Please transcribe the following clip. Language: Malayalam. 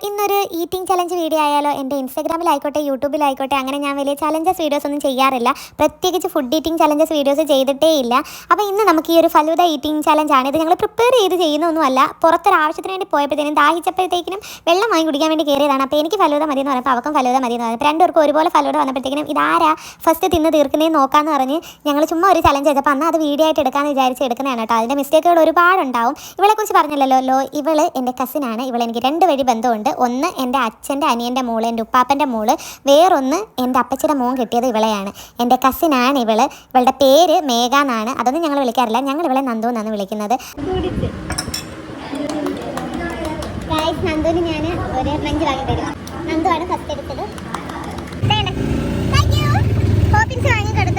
ഇന്നൊരു ഈറ്റിംഗ് ചലഞ്ച് വീഡിയോ ആയാലോ. എൻ്റെ ഇൻസ്റ്റാഗ്രാമിലായിക്കോട്ടെ യൂട്യൂബിലായിക്കോട്ടെ അങ്ങനെ ഞാൻ വലിയ ചലഞ്ചസ് വീഡിയോസ് ഒന്നും ചെയ്യാറില്ല. പ്രത്യേകിച്ച് ഫുഡ് ഈറ്റിംഗ് ചലഞ്ചസ് വീഡിയോസ് ചെയ്തിട്ടേ ഇല്ല. അപ്പോൾ ഇന്ന് നമുക്ക് ഈ ഒരു ഫലൂദ ഈറ്റിംഗ് ചലഞ്ചാണ്. ഇത് ഞങ്ങൾ പ്രിപ്പയർ ചെയ്ത് ചെയ്യുന്നൊന്നുമല്ല. പുറത്തൊരാവശ്യത്തിന് വേണ്ടി പോയപ്പോഴത്തേനും ദാഹിച്ചപ്പോഴത്തേക്കിനും വെള്ളം വാങ്ങി കുടിക്കാൻ വേണ്ടി കയറിയതാണ്. അപ്പോൾ എനിക്ക് ഫലൂദ മതി എന്ന് പറഞ്ഞപ്പോൾ അവക്കും ഫലൂദ മതി എന്ന് പറഞ്ഞപ്പോൾ രണ്ടുപേർക്കും ഒരുപോലെ ഫലൂദ വന്നപ്പോഴത്തേക്കിനും ഇതാരാ ഫസ്റ്റ് തിന്ന് തീർക്കുന്നതെന്ന് നോക്കാമെന്ന് പറഞ്ഞ് ഞങ്ങൾ ചുമ്മാ ഒരു ചലഞ്ച് ചെയ്തപ്പോൾ അന്ന് അത് വീഡിയോ ആയിട്ട് എടുക്കാമെന്ന് വിചാരിച്ച് എടുക്കുന്നതാണ് കേട്ടോ. അതിൻ്റെ മിസ്റ്റേക്കുകൾ ഒരുപാടുണ്ടാവും. ഇവളെക്കുറിച്ച് പറഞ്ഞല്ലോ, ഇവള് എൻ്റെ കസിനാണ്. ഇവളെനിക്ക് രണ്ട് വഴി ബന്ധമുണ്ട്. ഒന്ന് എൻ്റെ അച്ഛൻ്റെ അനിയൻ്റെ മോള്, എൻ്റെ ഉപ്പാപ്പൻ്റെ മോള്. വേറൊന്ന് എൻ്റെ അപ്പച്ചിയുടെ മോൻ കിട്ടിയത് ഇവളെയാണ്. എൻ്റെ കസിനാണ് ഇവള്. ഇവളുടെ പേര് മേഘ എന്നാണ്. അതൊന്നും ഞങ്ങൾ വിളിക്കാറില്ല. ഞങ്ങൾ ഇവളെ നന്ദു എന്നാണ് വിളിക്കുന്നത്. നന്ദുവിന് ഞാൻ ഒരു മഞ്ച് വാങ്ങി തരും. നന്ദു ആണ് ഫസ്റ്റ് എടുത്തത്. ഹോപ്പിൻസ് വാങ്ങി കൊടുത്തു.